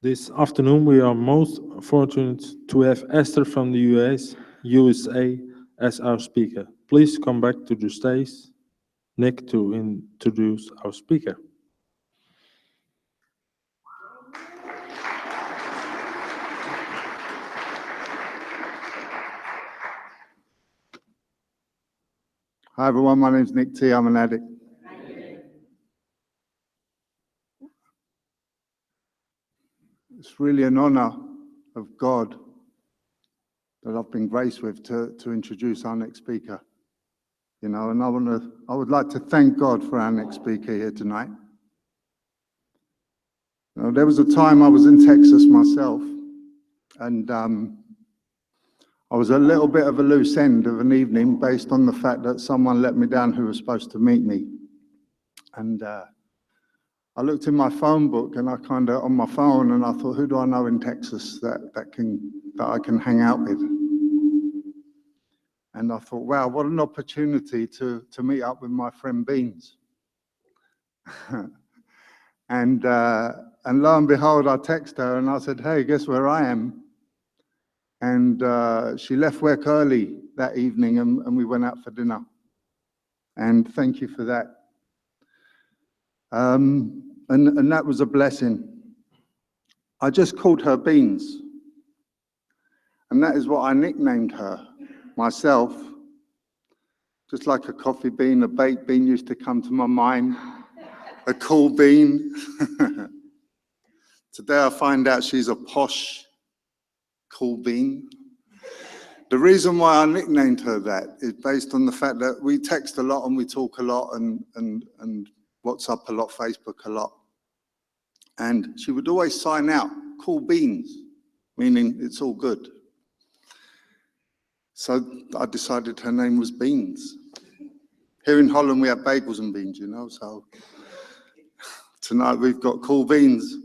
This afternoon, we are most fortunate to have Esther from the USA, as our speaker. Please come back to the stage, Nick, to introduce our speaker. Hi everyone, my name's Nick T. I'm an addict. It's really an honor of God that I've been graced with to introduce our next speaker. And I would like to thank God for our next speaker here tonight. There was a time I was in Texas myself, and I was a little bit of a loose end of an evening based on the fact that someone let me down who was supposed to meet me. And I looked in my phone book and on my phone, and I thought, who do I know in Texas that I can hang out with? And I thought, wow, what an opportunity to meet up with my friend Beans. And lo and behold, I text her and I said, hey, guess where I am? And she left work early that evening and we went out for dinner. And thank you for that. And that was a blessing. I just called her Beans. And that is what I nicknamed her myself. Just like a coffee bean, a baked bean used to come to my mind, a cool bean. Today I find out she's a posh, cool bean. The reason why I nicknamed her that is based on the fact that we text a lot and we talk a lot and WhatsApp a lot, Facebook a lot. And she would always sign out, cool beans, meaning it's all good. So I decided her name was Beans. Here in Holland, we have bagels and beans, so tonight we've got cool beans.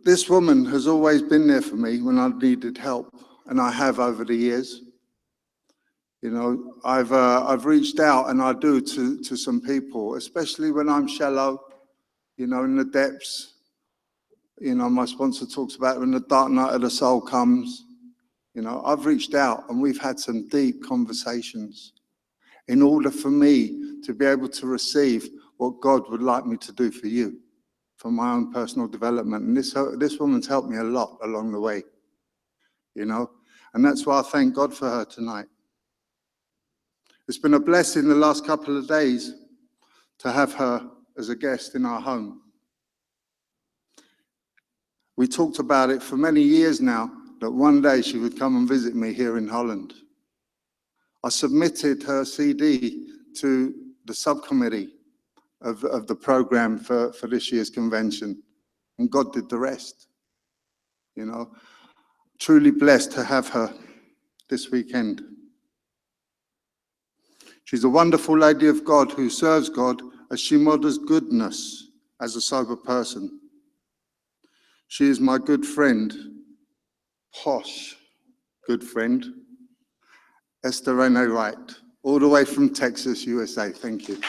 This woman has always been there for me when I've needed help, and I have over the years. I've reached out, and I do, to some people, especially when I'm shallow, in the depths. My sponsor talks about when the dark night of the soul comes. I've reached out and we've had some deep conversations in order for me to be able to receive what God would like me to do for you, for my own personal development. And this woman's helped me a lot along the way, and that's why I thank God for her tonight. It's been a blessing the last couple of days to have her as a guest in our home. We talked about it for many years now, that one day she would come and visit me here in Holland. I submitted her CD to the subcommittee of the program for this year's convention, and God did the rest. Truly blessed to have her this weekend. She's a wonderful lady of God who serves God as she models goodness as a sober person. She is my good friend, posh good friend, Esther Wright, all the way from Texas, USA. Thank you.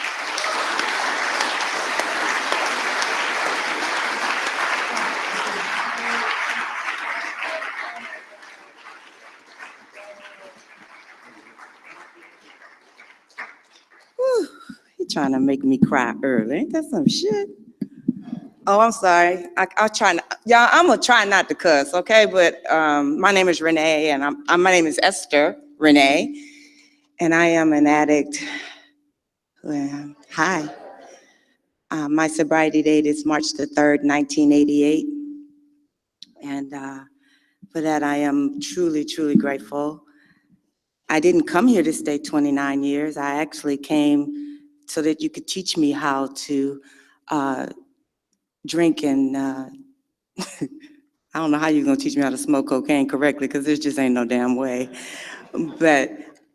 Whew, you're trying to make me cry early. Ain't that some shit? Oh, I'm sorry. I'll try not, y'all, I'm gonna try not to cuss, okay? But my name is Renee, and my name is Esther Renee, and I am an addict. Well, hi. My sobriety date is March the 3rd, 1988. And for that, I am truly, truly grateful. I didn't come here to stay 29 years. I actually came so that you could teach me how to drink and I don't know how you're gonna teach me how to smoke cocaine correctly, because there just ain't no damn way. But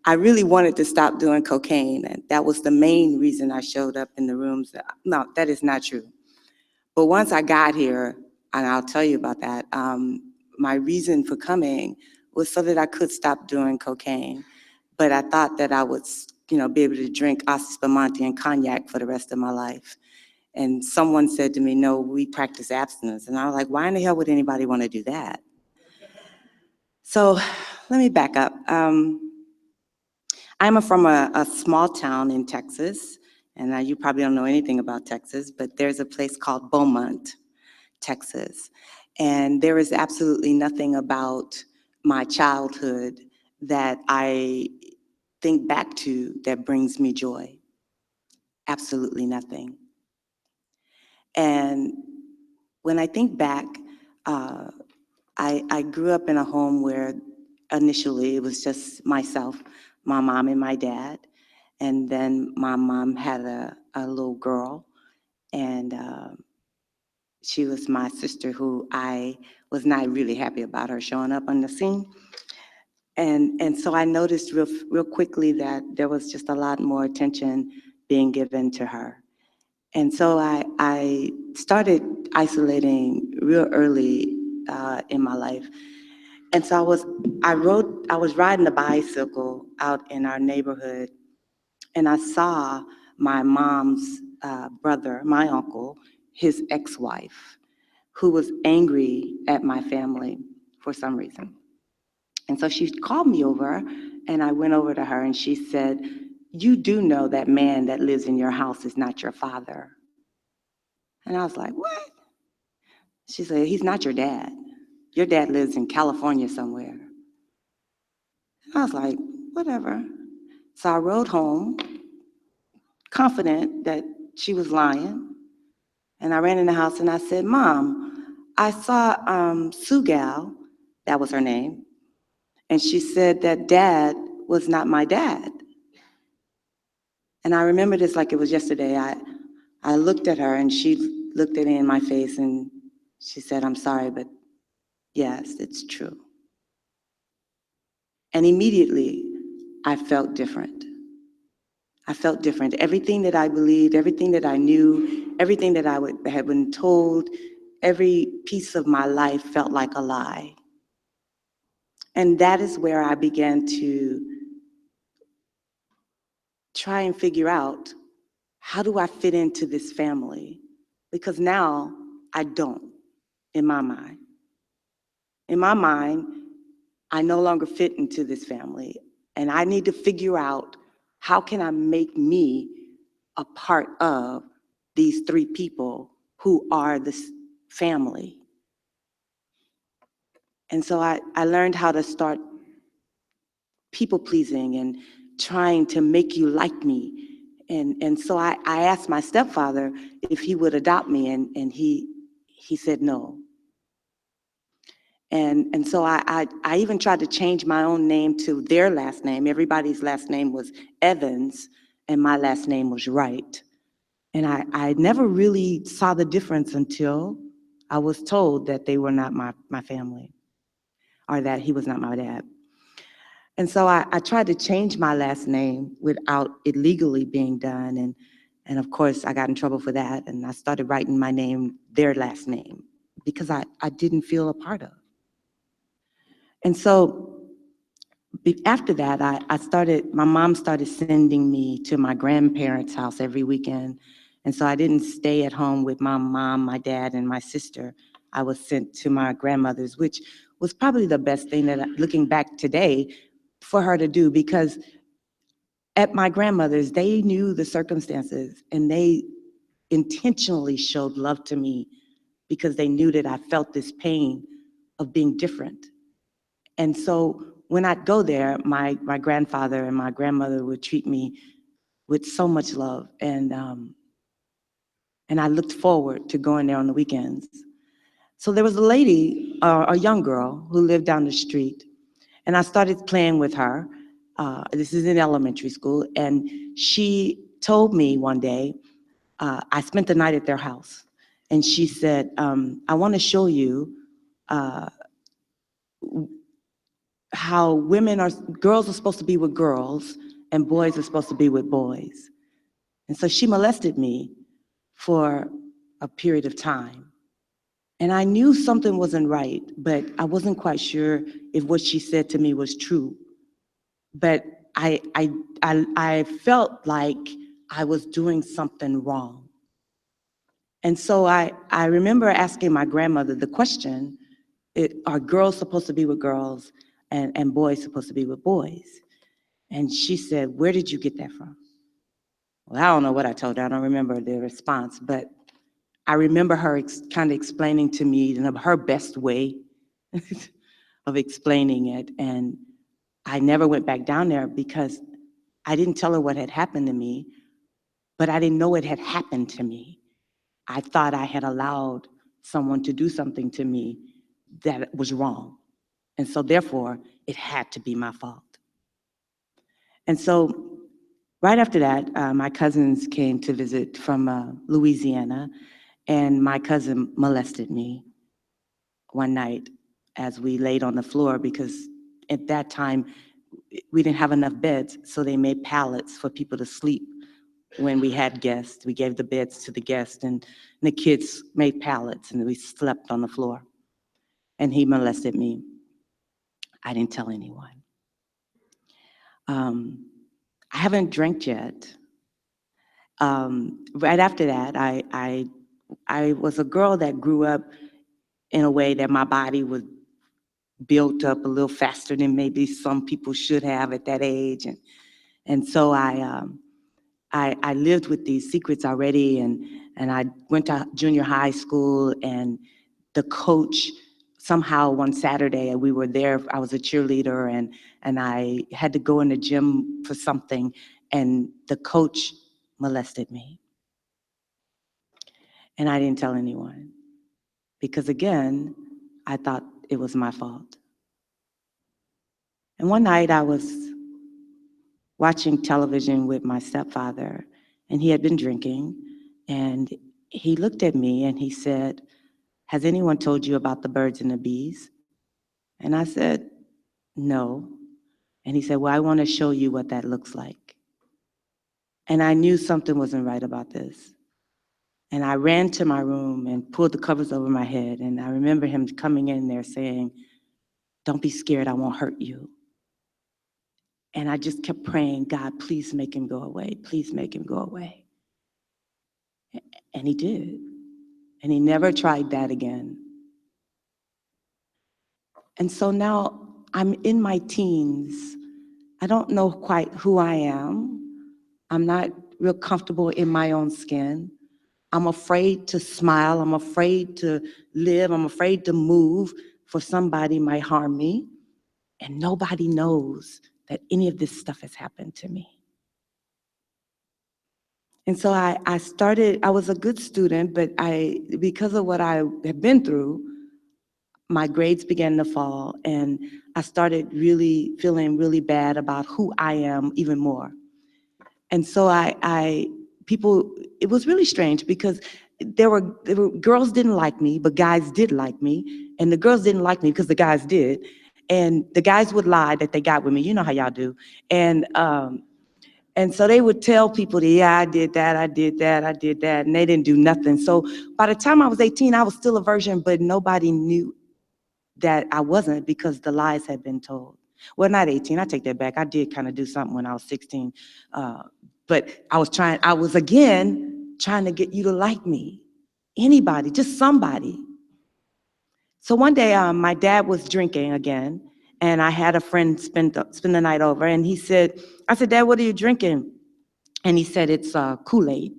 I really wanted to stop doing cocaine, and that was the main reason I showed up in the rooms. No, that is not true. But once I got here, and I'll tell you about that, my reason for coming was so that I could stop doing cocaine. But I thought that I would, be able to drink Spumante and cognac for the rest of my life. And someone said to me, no, we practice abstinence. And I was like, why in the hell would anybody want to do that? So let me back up. I'm from a small town in Texas, and you probably don't know anything about Texas, but there's a place called Beaumont, Texas. And there is absolutely nothing about my childhood that I think back to that brings me joy. Absolutely nothing. And when I think back, I grew up in a home where initially it was just myself, my mom and my dad. And then my mom had a little girl, and she was my sister, who I was not really happy about her showing up on the scene. And so I noticed real quickly that there was just a lot more attention being given to her. And so I started isolating real early in my life. And so I was riding a bicycle out in our neighborhood, and I saw my mom's brother, my uncle, his ex-wife, who was angry at my family for some reason. And so she called me over, and I went over to her, and she said, you do know that man that lives in your house is not your father. And I was like, what? She said, he's not your dad. Your dad lives in California somewhere. And I was like, whatever. So I rode home, confident that she was lying. And I ran in the house and I said, Mom, I saw Sue Gal, that was her name, and she said that Dad was not my dad. And I remember this like it was yesterday. I looked at her, and she looked at me in my face, and she said, I'm sorry, but yes, it's true. And immediately, I felt different. I felt different. Everything that I believed, everything that I knew, everything that I had been told, every piece of my life felt like a lie. And that is where I began to try and figure out, how do I fit into this family? Because now I don't, in my mind. In my mind, I no longer fit into this family, and I need to figure out, how can I make me a part of these three people who are this family? And so I learned how to start people pleasing and trying to make you like me. And so I asked my stepfather if he would adopt me, and he said no. And so I even tried to change my own name to their last name. Everybody's last name was Evans, and my last name was Wright. And I never really saw the difference until I was told that they were not my family, or that he was not my dad. And so I tried to change my last name without it legally being done. And of course, I got in trouble for that. And I started writing my name, their last name, because I didn't feel a part of. And so after that, my mom started sending me to my grandparents' house every weekend. And so I didn't stay at home with my mom, my dad, and my sister. I was sent to my grandmother's, which was probably the best thing that, looking back today, for her to do, because at my grandmother's, they knew the circumstances, and they intentionally showed love to me because they knew that I felt this pain of being different. And so when I'd go there, my grandfather and my grandmother would treat me with so much love. And I looked forward to going there on the weekends. So there was a lady, a young girl, who lived down the street. And I started playing with her. This is in elementary school. And she told me one day, I spent the night at their house. And she said, I want to show you how girls are supposed to be with girls and boys are supposed to be with boys. And so she molested me for a period of time. And I knew something wasn't right, but I wasn't quite sure if what she said to me was true. But I felt like I was doing something wrong. And so I remember asking my grandmother the question, are girls supposed to be with girls and boys supposed to be with boys? And she said, where did you get that from? Well, I don't know what I told her. I don't remember the response, but I remember her kind of explaining to me in her best way of explaining it. And I never went back down there because I didn't tell her what had happened to me, but I didn't know it had happened to me. I thought I had allowed someone to do something to me that was wrong. And so therefore, it had to be my fault. And so right after that, my cousins came to visit from Louisiana, and my cousin molested me one night as we laid on the floor because at that time, we didn't have enough beds, so they made pallets for people to sleep when we had guests. We gave the beds to the guests, and the kids made pallets, and we slept on the floor. And he molested me. I didn't tell anyone. I haven't drank yet. Right after that, I was a girl that grew up in a way that my body was built up a little faster than maybe some people should have at that age, and so I lived with these secrets already, and I went to junior high school, and the coach, somehow one Saturday, we were there, I was a cheerleader, and I had to go in the gym for something, and the coach molested me. And I didn't tell anyone, because again, I thought it was my fault. And one night I was watching television with my stepfather, and he had been drinking, and he looked at me and he said, has anyone told you about the birds and the bees? And I said, no. And he said, well, I want to show you what that looks like. And I knew something wasn't right about this. And I ran to my room and pulled the covers over my head. And I remember him coming in there saying, don't be scared, I won't hurt you. And I just kept praying, God, please make him go away. Please make him go away. And he did. And he never tried that again. And so now I'm in my teens. I don't know quite who I am. I'm not real comfortable in my own skin. I'm afraid to smile. I'm afraid to live. I'm afraid to move, for somebody might harm me. And nobody knows that any of this stuff has happened to me. And so I was a good student, but because of what I had been through, my grades began to fall, and I started really feeling really bad about who I am even more. And so it was really strange because there were girls didn't like me, but guys did like me, and the girls didn't like me because the guys did, and the guys would lie that they got with me. You know how y'all do, and so they would tell people that, yeah, I did that, and they didn't do nothing. So by the time I was 18, I was still a virgin, but nobody knew that I wasn't because the lies had been told. Well, not 18, I take that back. I did kind of do something when I was 16. But I was again trying to get you to like me. Anybody, just somebody. So one day, my dad was drinking again, and I had a friend spend the night over, and I said, Dad, what are you drinking? And he said, it's Kool-Aid.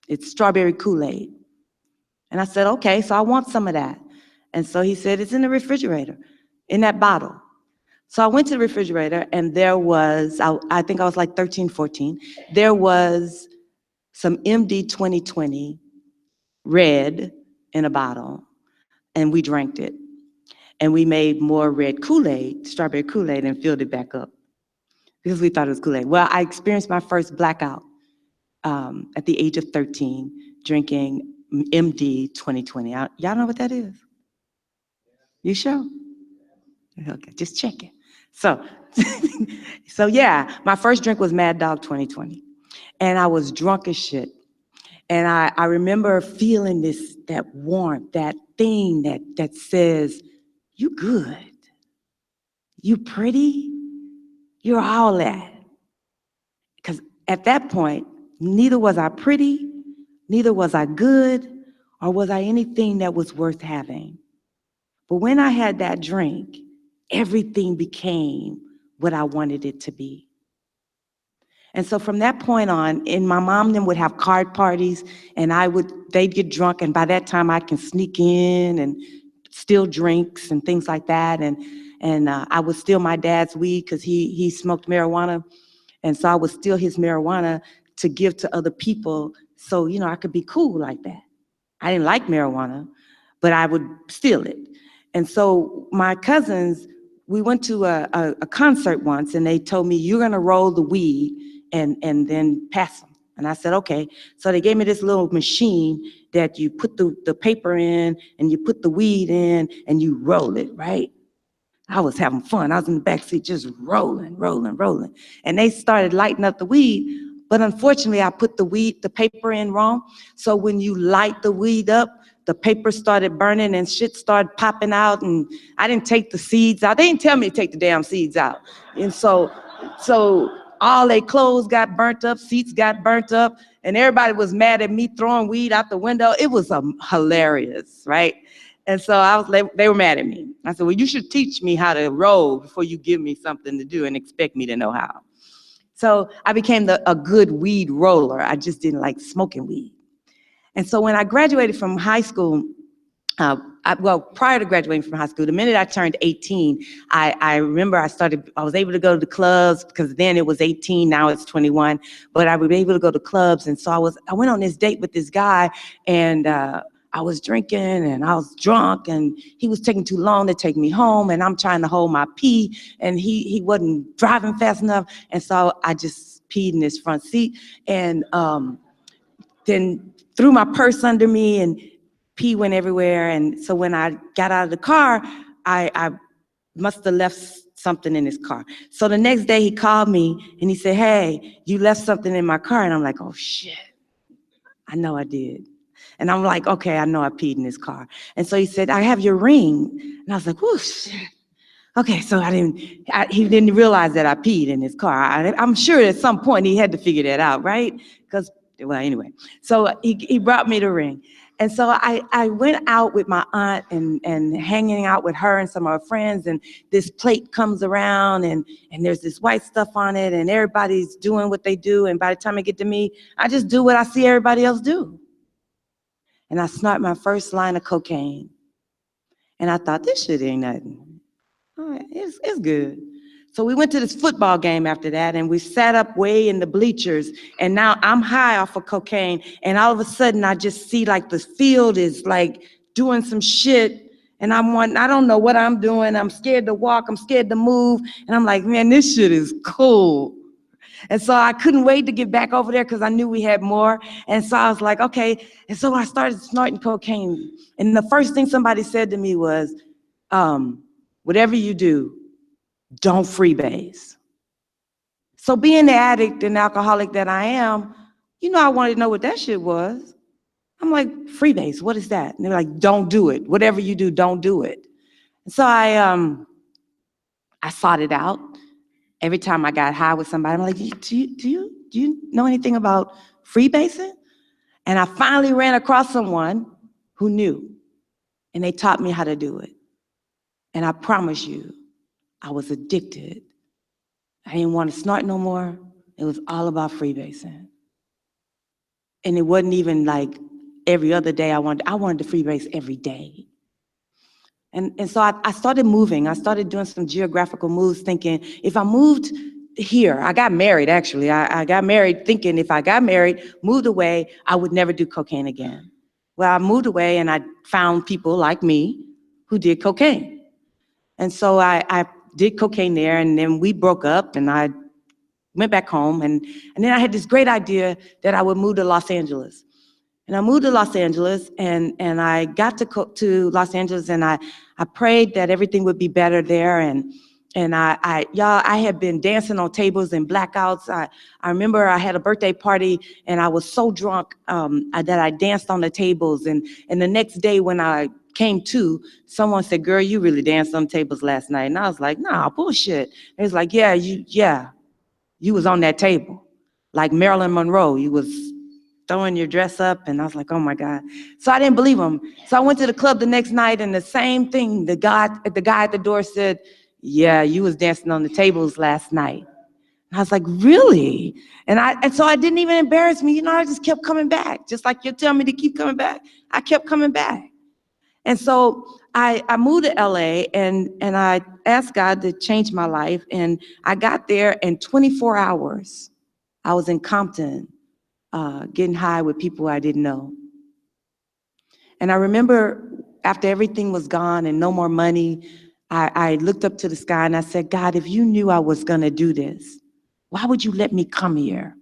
It's strawberry Kool-Aid. And I said, okay, so I want some of that. And so he said, it's in the refrigerator, in that bottle. So I went to the refrigerator, and there was, I think I was like 13, 14, there was some MD 2020 red in a bottle, and we drank it. And we made more red Kool-Aid, strawberry Kool-Aid, and filled it back up because we thought it was Kool-Aid. Well, I experienced my first blackout at the age of 13, drinking MD 2020. Y'all know what that is? You sure? Okay, just checking. So, so yeah, my first drink was Mad Dog 2020, and I was drunk as shit. And I remember feeling that warmth, that thing that says, you good, you pretty, you're all that. Because at that point, neither was I pretty, neither was I good, or was I anything that was worth having? But when I had that drink, everything became what I wanted it to be. And so from that point on, and my mom then would have card parties, and they'd get drunk, and by that time I can sneak in and steal drinks and things like that. And I would steal my dad's weed because he smoked marijuana. And so I would steal his marijuana to give to other people so, I could be cool like that. I didn't like marijuana, but I would steal it. And so my cousins, we went to a concert once, and they told me, you're going to roll the weed and then pass them. And I said, okay. So they gave me this little machine that you put the paper in, and you put the weed in, and you roll it, right? I was having fun. I was in the backseat just rolling. And they started lighting up the weed. But unfortunately, I put the paper in wrong. So when you light the weed up, the paper started burning and shit started popping out. And I didn't take the seeds out. They didn't tell me to take the damn seeds out. And so all their clothes got burnt up, seats got burnt up, and everybody was mad at me throwing weed out the window. It was hilarious, right? And so they were mad at me. I said, well, you should teach me how to roll before you give me something to do and expect me to know how. So I became a good weed roller. I just didn't like smoking weed. And so when I graduated from high school, prior to graduating from high school, the minute I turned 18, I remember I was able to go to the clubs, because then it was 18, now it's 21, but I was able to go to clubs. And so I went on this date with this guy, and I was drinking and I was drunk, and he was taking too long to take me home, and I'm trying to hold my pee, and he wasn't driving fast enough. And so I just peed in his front seat, and then threw my purse under me, and pee went everywhere. And so when I got out of the car, I must have left something in his car. So the next day he called me and he said, hey, you left something in my car. And I'm like, oh shit, I know I did. And I'm like, okay, I know I peed in his car. And so he said, I have your ring. And I was like, oh shit. Okay, so he didn't realize that I peed in his car. I'm sure at some point he had to figure that out, right? Because, well, anyway. So he brought me the ring. And so I went out with my aunt and hanging out with her and some of her friends, and this plate comes around, and there's this white stuff on it, and everybody's doing what they do. And by the time it get to me, I just do what I see everybody else do. And I snort my first line of cocaine. And I thought, this shit ain't nothing. All right, it's good. So we went to this football game after that, and we sat up way in the bleachers, and now I'm high off of cocaine, and all of a sudden I just see like the field is like doing some shit, and I don't know what I'm doing. I'm scared to walk, I'm scared to move, and I'm like, man, this shit is cool. And so I couldn't wait to get back over there because I knew we had more. And so I was like, okay. And so I started snorting cocaine. And the first thing somebody said to me was, whatever you do, don't freebase. So being the addict and alcoholic that I am, I wanted to know what that shit was. I'm like, freebase, what is that? And they're like, don't do it. Whatever you do, don't do it. And so I sought it out. Every time I got high with somebody, I'm like, do you know anything about freebasing? And I finally ran across someone who knew, and they taught me how to do it. And I promise you, I was addicted. I didn't want to snort no more. It was all about freebasing. And it wasn't even like every other day I wanted to freebase every day. And so I started moving. I started doing some geographical moves, thinking if I moved here, I got married actually. I got married thinking if I got married, moved away, I would never do cocaine again. Well, I moved away and I found people like me who did cocaine. And so I did cocaine there, and then we broke up, and I went back home, and then I had this great idea that I would move to Los Angeles. And I moved to Los Angeles, and I got to Los Angeles, and I prayed that everything would be better there. And I had been dancing on tables and blackouts. I remember I had a birthday party, and I was so drunk that I danced on the tables. And the next day when I came to, someone said, girl, you really danced on tables last night. And I was like, nah, bullshit. It was like, yeah, you was on that table. Like Marilyn Monroe, you was throwing your dress up. And I was like, oh my God. So I didn't believe him. So I went to the club the next night and the same thing. The guy at the door said, yeah, you was dancing on the tables last night. And I was like, really? And so I didn't even embarrass me. I just kept coming back. Just like you're telling me to keep coming back. I kept coming back. And so I moved to LA and I asked God to change my life. And I got there in 24 hours. I was in Compton, getting high with people I didn't know. And I remember after everything was gone and no more money, I looked up to the sky and I said, God, if you knew I was gonna do this, why would you let me come here?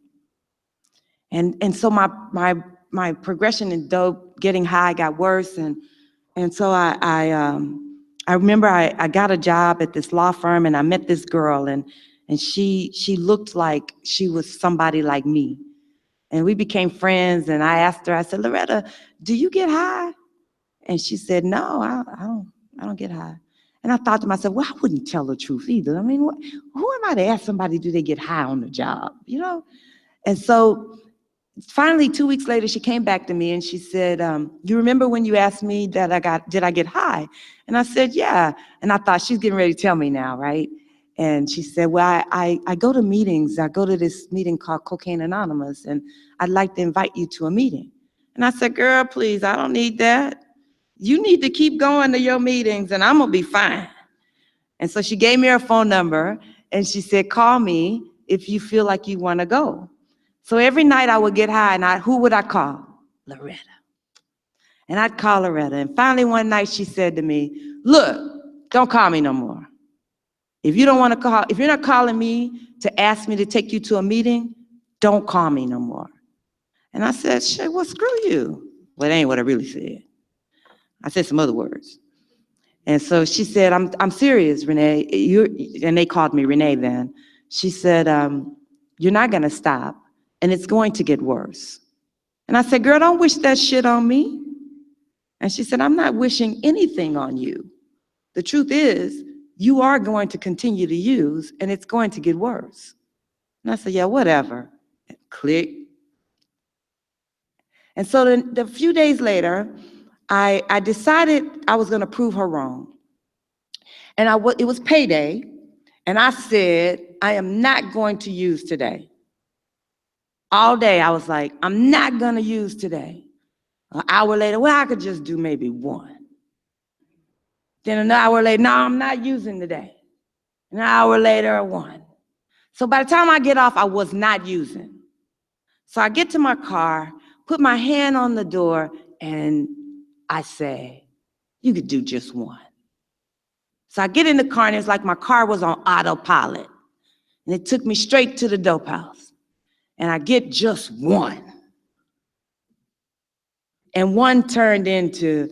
And so my progression in dope, getting high, got worse. And so I remember I got a job at this law firm and I met this girl and she looked like she was somebody like me. And we became friends and I asked her, I said, Loretta, do you get high? And she said, no, I don't get high. And I thought to myself, well, I wouldn't tell the truth either. I mean, who am I to ask somebody, do they get high on the job, And so finally, 2 weeks later, she came back to me and she said, you remember when you asked me did I get high? And I said, yeah. And I thought she's getting ready to tell me now, right? And she said, well, I go to meetings. I go to this meeting called Cocaine Anonymous, and I'd like to invite you to a meeting. And I said, girl, please, I don't need that. You need to keep going to your meetings and I'm gonna be fine. And so she gave me her phone number and she said, call me if you feel like you wanna go. So every night I would get high and who would I call? Loretta. And I'd call Loretta. And finally one night she said to me, look, don't call me no more. If you're not calling me to ask me to take you to a meeting, don't call me no more. And I said, shit, well, screw you. Well, that ain't what I really said. I said some other words. And so she said, I'm serious, Renee. And they called me Renee then. She said, you're not gonna stop and it's going to get worse. And I said, girl, don't wish that shit on me. And she said, I'm not wishing anything on you. The truth is, you are going to continue to use and it's going to get worse. And I said, yeah, whatever. Click. And so the few days later, I decided I was gonna prove her wrong. And it was payday, and I said, I am not going to use today. All day I was like, I'm not gonna use today. An hour later, well, I could just do maybe one. Then an hour later, no, I'm not using today. An hour later, one. So by the time I get off, I was not using. So I get to my car, put my hand on the door, and I say, you could do just one. So I get in the car, and it's like my car was on autopilot. And it took me straight to the dope house. And I get just one. And one turned into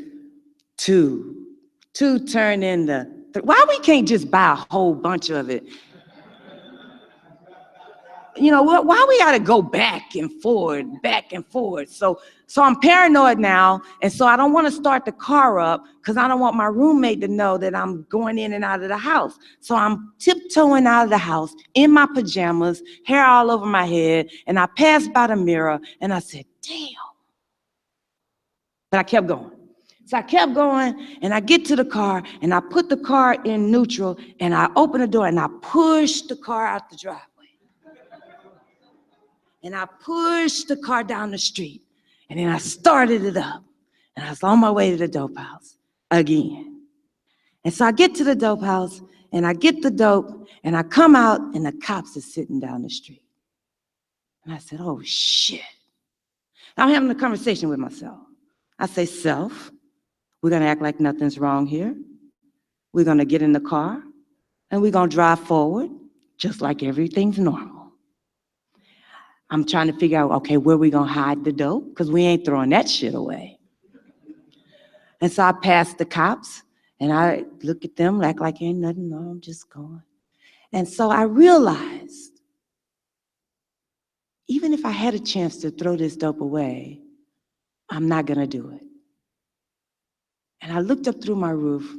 two. Two turned into three. Why we can't just buy a whole bunch of it? Why we gotta go back and forward, back and forward? So I'm paranoid now, and so I don't want to start the car up because I don't want my roommate to know that I'm going in and out of the house. So I'm tiptoeing out of the house in my pajamas, hair all over my head, and I passed by the mirror and I said, damn. But I kept going. So I kept going and I get to the car and I put the car in neutral and I open the door and I push the car out the driveway. And I pushed the car down the street. And then I started it up. And I was on my way to the dope house again. And so I get to the dope house and I get the dope and I come out and the cops are sitting down the street. And I said, oh shit. I'm having a conversation with myself. I say, self, we're gonna act like nothing's wrong here. We're gonna get in the car and we're gonna drive forward just like everything's normal. I'm trying to figure out, okay, where we gonna hide the dope? Because we ain't throwing that shit away. And so I passed the cops and I look at them, act like ain't nothing, no, I'm just going. And so I realized, even if I had a chance to throw this dope away, I'm not gonna do it. And I looked up through my roof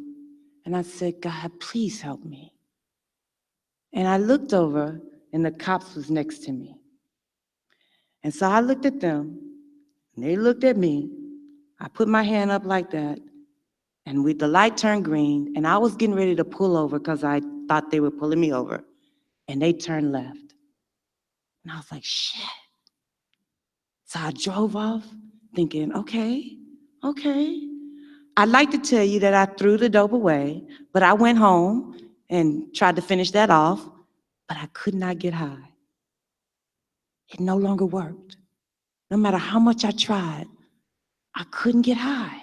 and I said, God, please help me. And I looked over and the cops was next to me. And so I looked at them And they looked at me. I put my hand up like that, and the light turned green, and I was getting ready to pull over because I thought they were pulling me over, and they turned left. And I was like, shit. So I drove off thinking, okay. I'd like to tell you that I threw the dope away, but I went home and tried to finish that off, but I could not get high. It no longer worked. No matter how much I tried, I couldn't get high.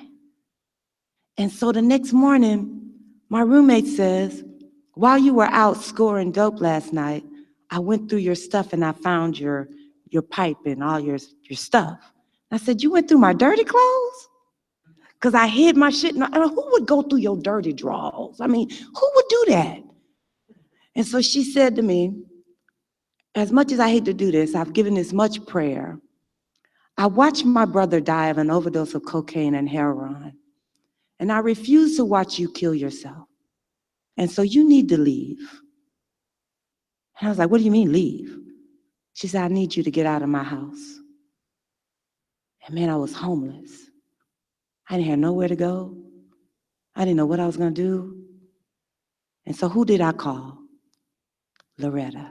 And so the next morning, my roommate says, while you were out scoring dope last night, I went through your stuff and I found your pipe and all your stuff. I said, you went through my dirty clothes? Because I hid my shit. Who would go through your dirty drawers? I mean, who would do that? And so she said to me, as much as I hate to do this, I've given this much prayer. I watched my brother die of an overdose of cocaine and heroin, and I refuse to watch you kill yourself. And so you need to leave. And I was like, what do you mean leave? She said, I need you to get out of my house. And man, I was homeless. I didn't have nowhere to go. I didn't know what I was going to do. And so who did I call? Loretta.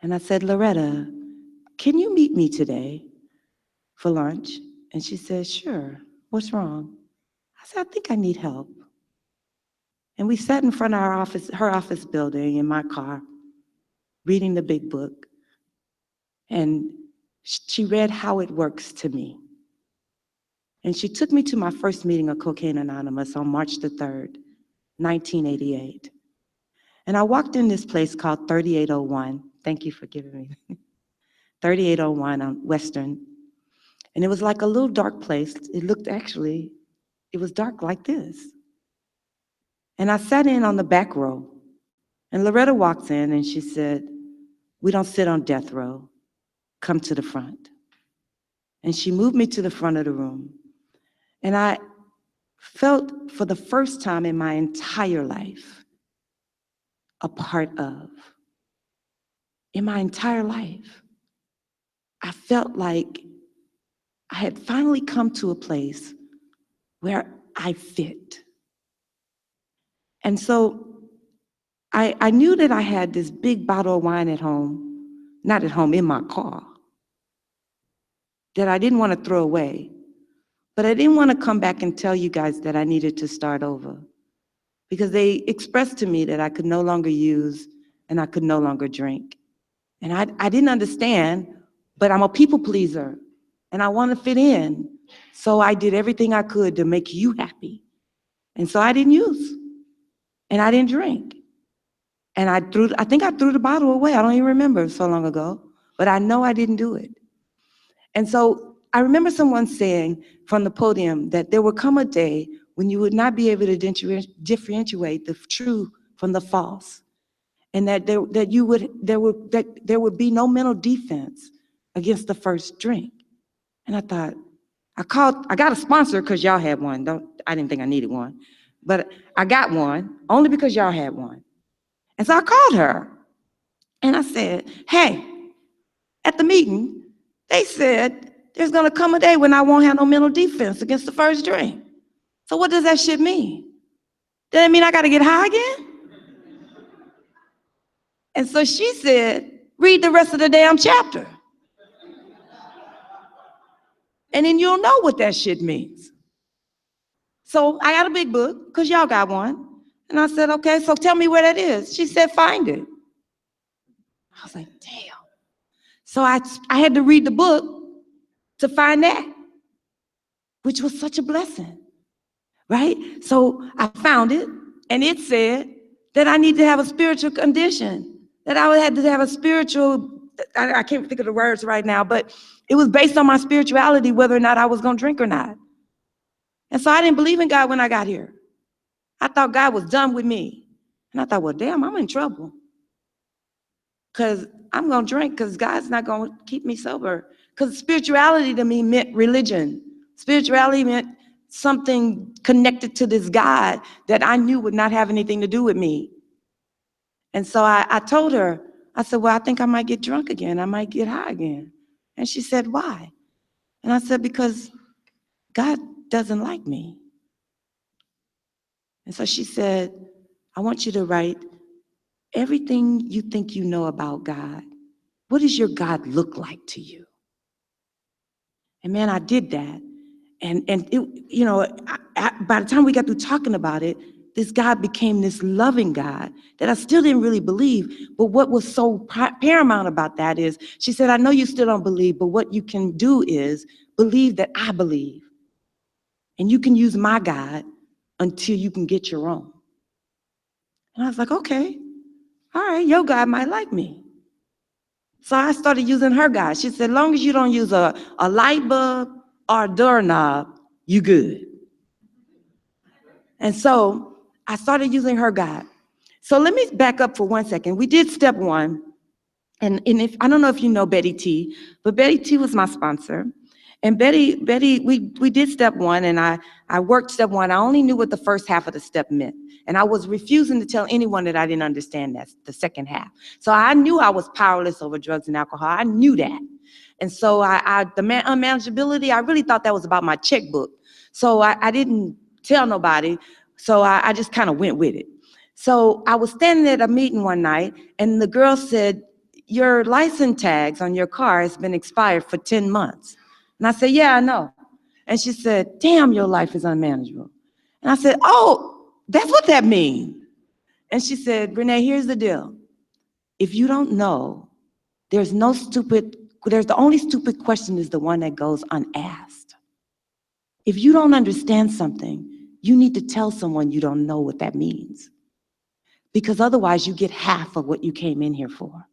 And I said, Loretta, can you meet me today for lunch? And she said, sure. What's wrong? I said, I think I need help. And we sat in front of her office building in my car, reading the big book. And she read How It Works to me. And she took me to my first meeting of Cocaine Anonymous on March the 3rd, 1988. And I walked in this place called 3801. Thank you for giving me 3801 on Western. And it was like a little dark place. It was dark like this. And I sat in on the back row. And Loretta walks in and she said, we don't sit on death row. Come to the front. And she moved me to the front of the room. And I felt for the first time in my entire life, a part of. In my entire life, I felt like I had finally come to a place where I fit. And so I knew that I had this big bottle of wine at home, not at home, in my car, that I didn't want to throw away. But I didn't want to come back and tell you guys that I needed to start over, because they expressed to me that I could no longer use and I could no longer drink. And I didn't understand, but I'm a people pleaser and I want to fit in. So I did everything I could to make you happy. And so I didn't use and I didn't drink. And I think I threw the bottle away. I don't even remember, so long ago, but I know I didn't do it. And so I remember someone saying from the podium that there would come a day when you would not be able to differentiate the true from the false, and that there would be no mental defense against the first drink. And I thought, I got a sponsor because y'all had one. I didn't think I needed one, but I got one only because y'all had one. And so I called her and I said, hey, at the meeting, they said there's gonna come a day when I won't have no mental defense against the first drink. So what does that shit mean? Does that mean I gotta get high again? And so she said, read the rest of the damn chapter. And then you'll know what that shit means. So I got a big book, because y'all got one. And I said, okay, so tell me where that is. She said, find it. I was like, damn. So I had to read the book to find that, which was such a blessing, right? So I found it, and it said that I need to have a spiritual condition, that I had to have a spiritual, I can't think of the words right now, but it was based on my spirituality, whether or not I was gonna drink or not. And so I didn't believe in God when I got here. I thought God was done with me. And I thought, well, damn, I'm in trouble. Because I'm going to drink because God's not going to keep me sober. Because spirituality to me meant religion. Spirituality meant something connected to this God that I knew would not have anything to do with me. And so I told her, I said, well, I think I might get drunk again. I might get high again. And she said, why? And I said, because God doesn't like me. And so she said, I want you to write everything you think you know about God. What does your God look like to you? And man, I did that. And it, you know, by the time we got through talking about it, this God became this loving God that I still didn't really believe. But what was so paramount about that is, she said, I know you still don't believe, but what you can do is believe that I believe. And you can use my God until you can get your own. And I was like, okay, all right, your God might like me. So I started using her God. She said, as long as you don't use a light bulb or a doorknob, you good. And so I started using her God. So let me back up for 1 second. We did step one. And if I don't know if you know Betty T, but Betty T was my sponsor. And Betty, we did step one, and I worked step one. I only knew what the first half of the step meant. And I was refusing to tell anyone that I didn't understand that, the second half. So I knew I was powerless over drugs and alcohol. I knew that. And so the unmanageability, I really thought that was about my checkbook. So I didn't tell nobody. So I just kind of went with it. So I was standing at a meeting one night, and the girl said, your license tags on your car has been expired for 10 months. And I said, yeah, I know. And she said, damn, your life is unmanageable. And I said, oh, that's what that means. And she said, Renee, here's the deal. If you don't know, there's the only stupid question is the one that goes unasked. If you don't understand something, you need to tell someone you don't know what that means. Because otherwise you get half of what you came in here for.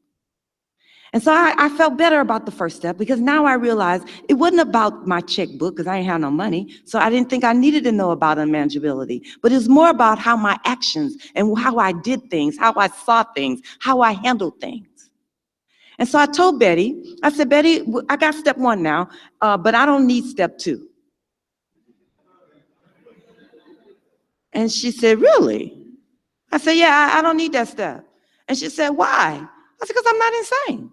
And so I felt better about the first step, because now I realized it wasn't about my checkbook, because I ain't have no money. So I didn't think I needed to know about unmanageability. But it was more about how my actions and how I did things, how I saw things, how I handled things. And so I told Betty, I said, Betty, I got step one now, but I don't need step two. And she said, really? I said, yeah, I don't need that step. And she said, why? I said, because I'm not insane.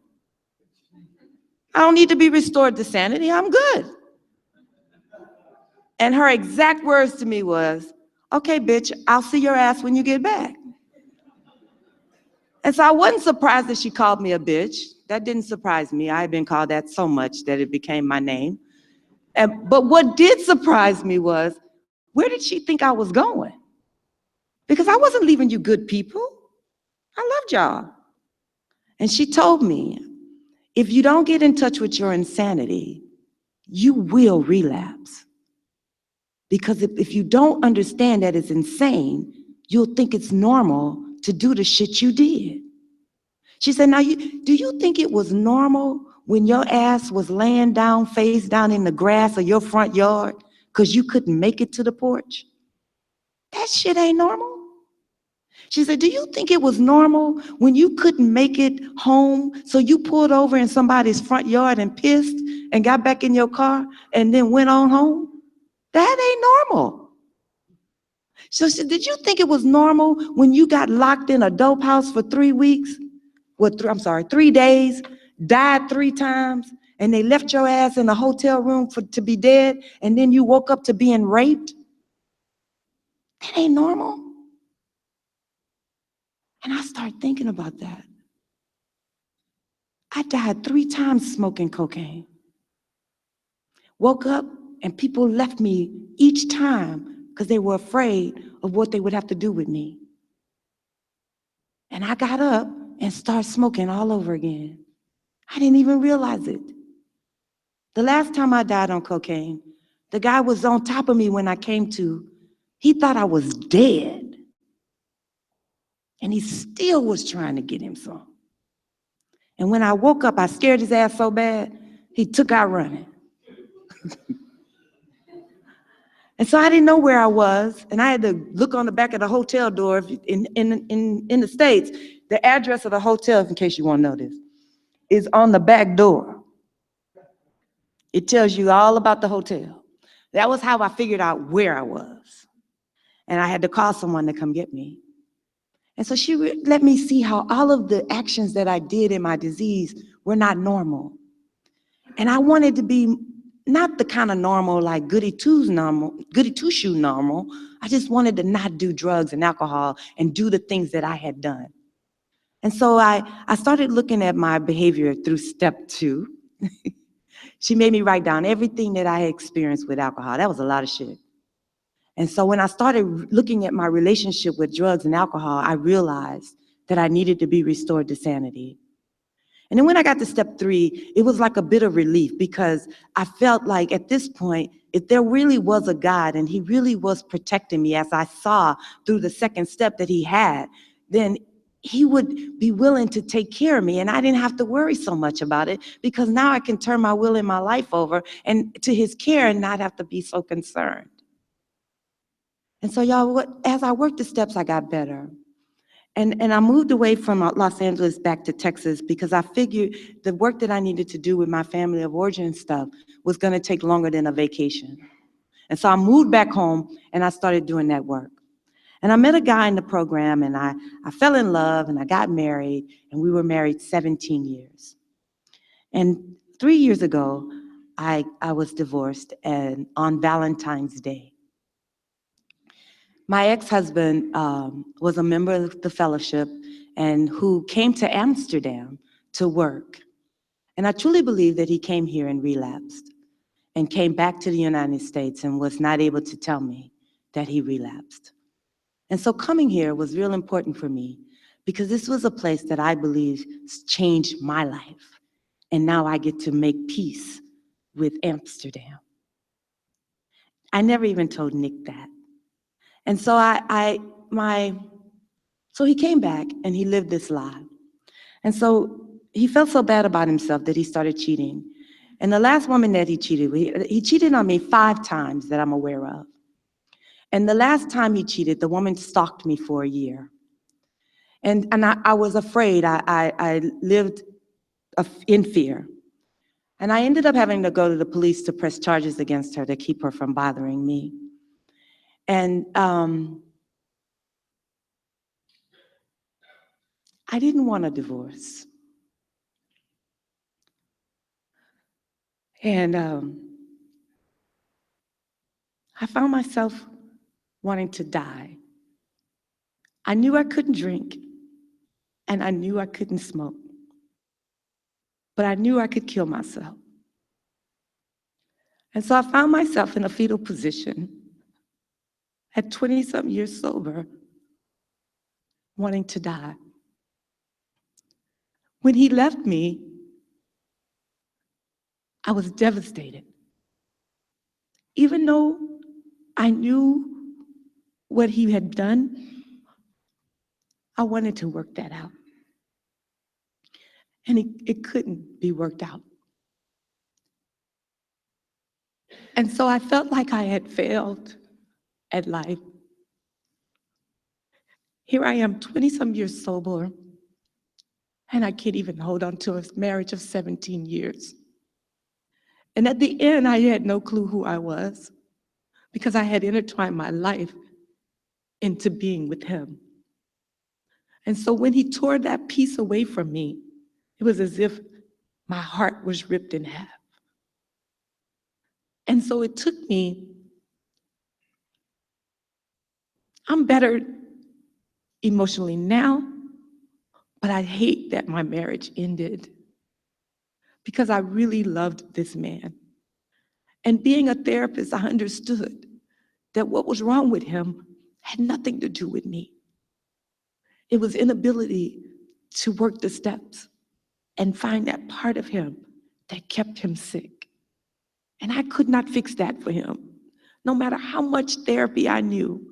I don't need to be restored to sanity. I'm good. And her exact words to me was, okay, bitch, I'll see your ass when you get back. And so I wasn't surprised that she called me a bitch. That didn't surprise me. I had been called that so much that it became my name. But what did surprise me was, where did she think I was going? Because I wasn't leaving you good people. I loved y'all. And she told me, if you don't get in touch with your insanity, you will relapse. Because if you don't understand that it's insane, you'll think it's normal to do the shit you did. She said, now, do you think it was normal when your ass was laying down, face down in the grass of your front yard because you couldn't make it to the porch? That shit ain't normal. She said, do you think it was normal when you couldn't make it home, so you pulled over in somebody's front yard and pissed and got back in your car and then went on home? That ain't normal. So she said, did you think it was normal when you got locked in a dope house for 3 weeks? 3 days, died 3 times, and they left your ass in a hotel room to be dead, and then you woke up to being raped? That ain't normal. And I started thinking about that. I died 3 times smoking cocaine. Woke up and people left me each time because they were afraid of what they would have to do with me. And I got up and started smoking all over again. I didn't even realize it. The last time I died on cocaine, the guy was on top of me when I came to. He thought I was dead. And he still was trying to get him some. And when I woke up, I scared his ass so bad, he took out running. And so I didn't know where I was, and I had to look on the back of the hotel door in the States. The address of the hotel, in case you want to know this, is on the back door. It tells you all about the hotel. That was how I figured out where I was. And I had to call someone to come get me. And so she let me see how all of the actions that I did in my disease were not normal. And I wanted to be not the kind of normal, like goody two-shoe normal. I just wanted to not do drugs and alcohol and do the things that I had done. And so I started looking at my behavior through step 2. She made me write down everything that I had experienced with alcohol. That was a lot of shit. And so when I started looking at my relationship with drugs and alcohol, I realized that I needed to be restored to sanity. And then when I got to step 3, it was like a bit of relief, because I felt like at this point, if there really was a God and he really was protecting me, as I saw through the second step that he had, then he would be willing to take care of me, and I didn't have to worry so much about it, because now I can turn my will and my life over and to his care and not have to be so concerned. And so y'all, as I worked the steps, I got better. And I moved away from Los Angeles back to Texas, because I figured the work that I needed to do with my family of origin stuff was going to take longer than a vacation. And so I moved back home and I started doing that work. And I met a guy in the program, and I fell in love, and I got married, and we were married 17 years. And 3 years ago, I was divorced, and on Valentine's Day. My ex-husband was a member of the fellowship and who came to Amsterdam to work. And I truly believe that he came here and relapsed and came back to the United States and was not able to tell me that he relapsed. And so coming here was real important for me, because this was a place that I believe changed my life. And now I get to make peace with Amsterdam. I never even told Nick that. And so so he came back and he lived this lie. And so he felt so bad about himself that he started cheating. And the last woman that he cheated with, he cheated on me 5 times that I'm aware of. And the last time he cheated, the woman stalked me for a year. And I was afraid. I lived in fear. And I ended up having to go to the police to press charges against her to keep her from bothering me. And I didn't want a divorce. And I found myself wanting to die. I knew I couldn't drink, and I knew I couldn't smoke, but I knew I could kill myself. And so I found myself in a fetal position at 20-something years sober, wanting to die. When he left me, I was devastated. Even though I knew what he had done, I wanted to work that out. And it couldn't be worked out. And so I felt like I had failed at life. Here I am, 20-some years sober, and I can't even hold on to a marriage of 17 years. And at the end, I had no clue who I was, because I had intertwined my life into being with him. And so when he tore that piece away from me, it was as if my heart was ripped in half. And so it took me, I'm better emotionally now, but I hate that my marriage ended, because I really loved this man. And being a therapist, I understood that what was wrong with him had nothing to do with me. It was inability to work the steps and find that part of him that kept him sick. And I could not fix that for him, no matter how much therapy I knew.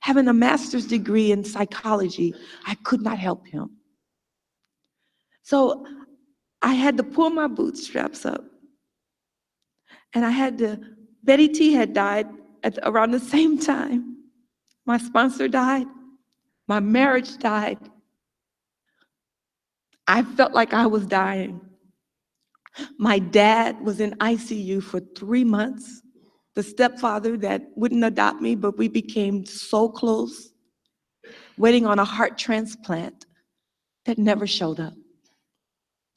Having a master's degree in psychology, I could not help him. So I had to pull my bootstraps up. And Betty T had died around the same time. My sponsor died. My marriage died. I felt like I was dying. My dad was in ICU for 3 months. The stepfather that wouldn't adopt me, but we became so close, waiting on a heart transplant that never showed up.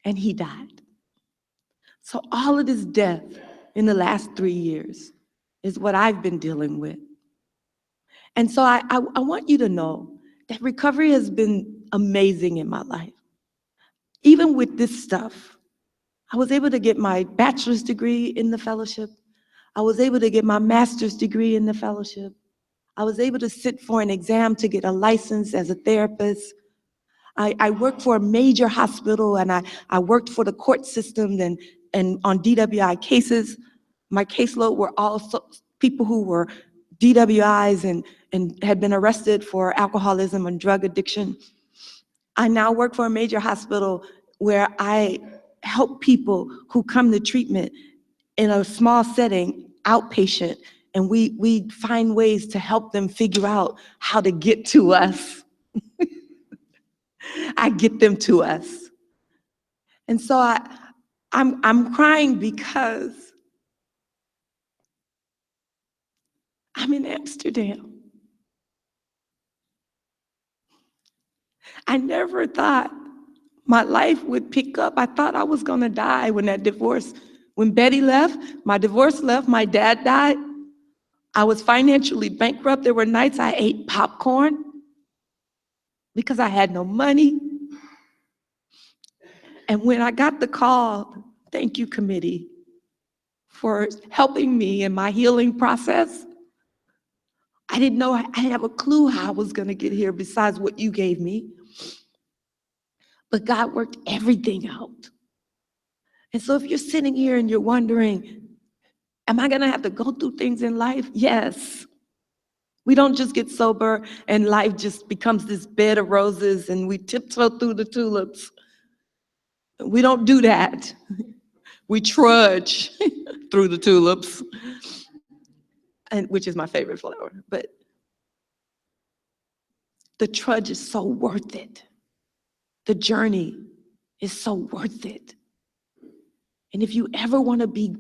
And he died. So all of this death in the last 3 years is what I've been dealing with. And so I want you to know that recovery has been amazing in my life. Even with this stuff, I was able to get my bachelor's degree in the fellowship. I was able to get my master's degree in the fellowship. I was able to sit for an exam to get a license as a therapist. I worked for a major hospital, and I worked for the court system and on DWI cases. My caseload were all people who were DWIs and had been arrested for alcoholism and drug addiction. I now work for a major hospital where I help people who come to treatment in a small setting, outpatient, and we find ways to help them figure out how to get to us. I get them to us. And so I'm crying because I'm in Amsterdam. I never thought my life would pick up. I thought I was gonna die when when Betty left, my divorce left, my dad died. I was financially bankrupt. There were nights I ate popcorn because I had no money. And when I got the call, thank you, committee, for helping me in my healing process. I didn't have a clue how I was gonna get here besides what you gave me. But God worked everything out. And so if you're sitting here and you're wondering, am I gonna have to go through things in life? Yes. We don't just get sober and life just becomes this bed of roses and we tiptoe through the tulips. We don't do that. We trudge through the tulips, and which is my favorite flower. But the trudge is so worth it. The journey is so worth it. And if you ever want to be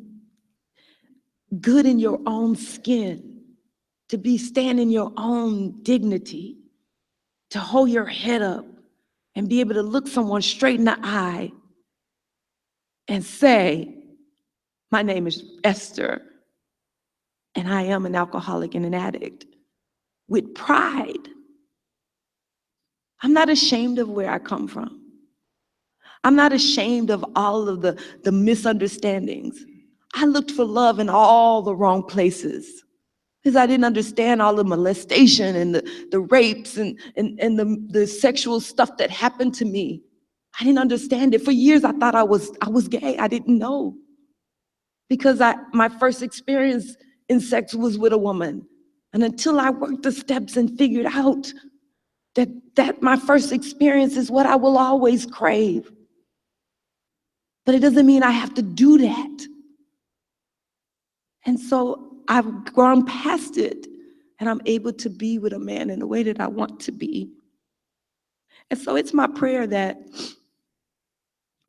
good in your own skin, to stand in your own dignity, to hold your head up and be able to look someone straight in the eye and say, my name is Esther, and I am an alcoholic and an addict, with pride. I'm not ashamed of where I come from. I'm not ashamed of all of the misunderstandings. I looked for love in all the wrong places because I didn't understand all the molestation and the rapes and the sexual stuff that happened to me. I didn't understand it. For years, I thought I was gay. I didn't know. Because my first experience in sex was with a woman. And until I worked the steps and figured out that my first experience is what I will always crave. But it doesn't mean I have to do that. And so I've gone past it, and I'm able to be with a man in the way that I want to be. And so it's my prayer that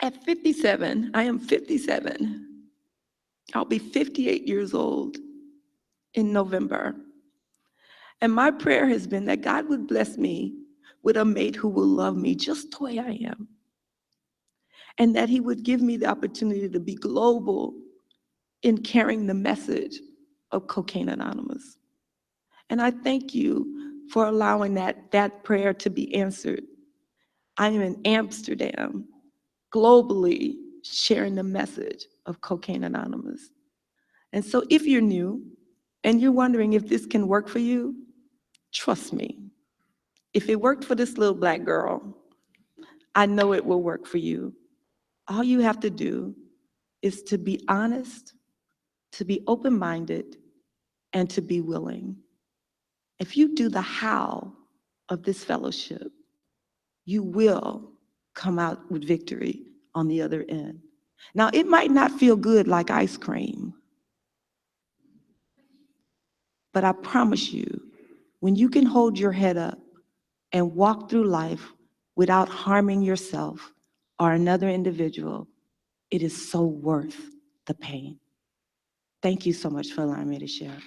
at 57, I am 57, I'll be 58 years old in November. And my prayer has been that God would bless me with a mate who will love me just the way I am. And that he would give me the opportunity to be global in carrying the message of Cocaine Anonymous. And I thank you for allowing that prayer to be answered. I am in Amsterdam, globally sharing the message of Cocaine Anonymous. And so if you're new and you're wondering if this can work for you, trust me. If it worked for this little Black girl, I know it will work for you. All you have to do is to be honest, to be open-minded, and to be willing. If you do the how of this fellowship, you will come out with victory on the other end. Now, it might not feel good like ice cream, but I promise you, when you can hold your head up and walk through life without harming yourself or another individual, it is so worth the pain. Thank you so much for allowing me to share.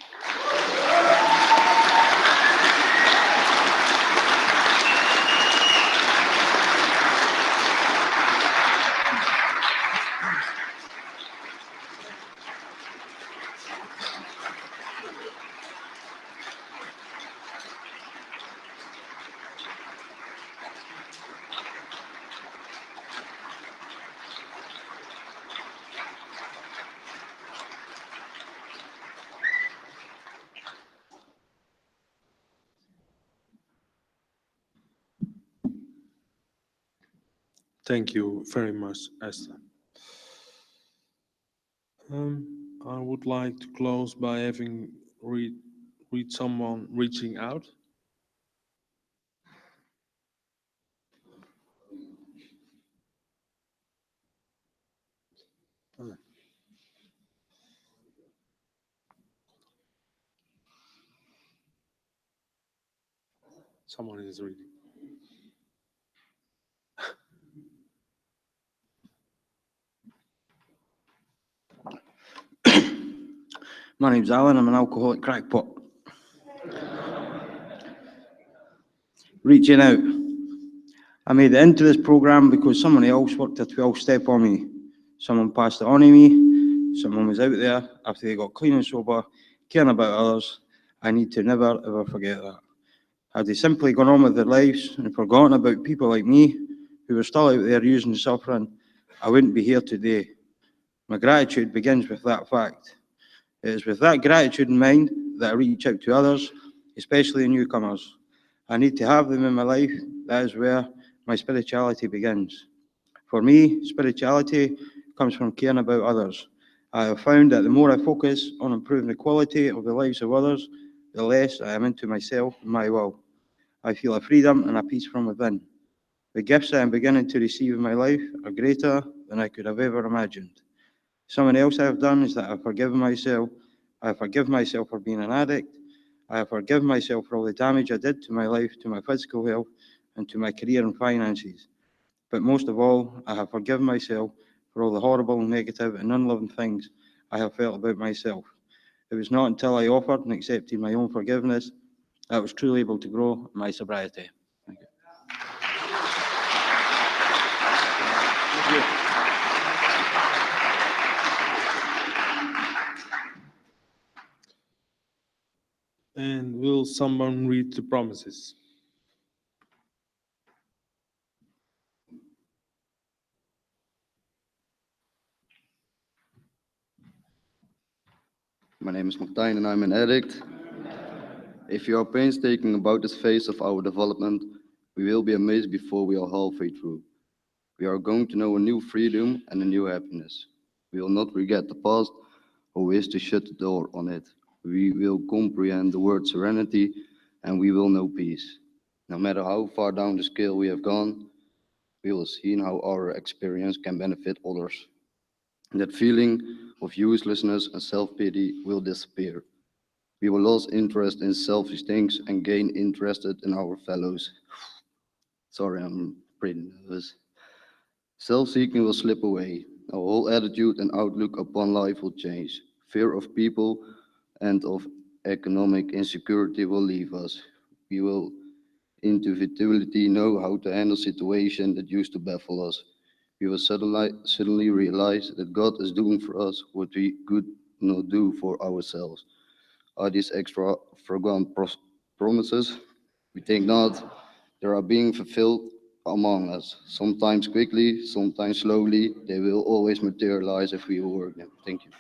Thank you very much, Esther. I would like to close by having read someone reaching out. Someone is reading. My name's Alan, I'm an alcoholic crackpot. Reaching out. I made it into this program because someone else worked a 12-step on me. Someone passed it on to me. Someone was out there after they got clean and sober, caring about others. I need to never, ever forget that. Had they simply gone on with their lives and forgotten about people like me, who were still out there using and suffering, I wouldn't be here today. My gratitude begins with that fact. It is with that gratitude in mind that I reach out to others, especially newcomers. I need to have them in my life. That is where my spirituality begins. For me, spirituality comes from caring about others. I have found that the more I focus on improving the quality of the lives of others, the less I am into myself and my will. I feel a freedom and a peace from within. The gifts I am beginning to receive in my life are greater than I could have ever imagined. Something else I have done is that I have forgiven myself. I have forgiven myself for being an addict. I have forgiven myself for all the damage I did to my life, to my physical health, and to my career and finances. But most of all, I have forgiven myself for all the horrible, negative, and unloving things I have felt about myself. It was not until I offered and accepted my own forgiveness that I was truly able to grow in my sobriety. Thank you. And will someone read the promises? My name is Martijn and I'm an addict. If you are painstaking about this phase of our development, we will be amazed before we are halfway through. We are going to know a new freedom and a new happiness. We will not regret the past or wish to shut the door on it. We will comprehend the word serenity and we will know peace. No matter how far down the scale we have gone, we will see how our experience can benefit others. That feeling of uselessness and self-pity will disappear. We will lose interest in selfish things and gain interest in our fellows. Sorry, I'm pretty nervous. Self-seeking will slip away. Our whole attitude and outlook upon life will change. Fear of people and of economic insecurity will leave us. We will individually know how to handle situations that used to baffle us. We will suddenly realize that God is doing for us what we could not do for ourselves. Are these extravagant promises? We think not. They are being fulfilled among us. Sometimes quickly, sometimes slowly. They will always materialize if we work them. Thank you.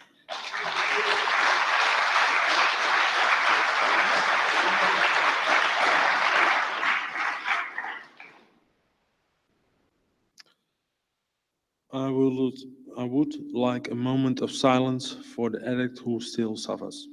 I would like a moment of silence for the addict who still suffers.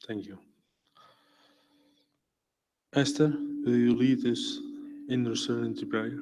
Thank you. Esther, will you lead us in the serenity prayer?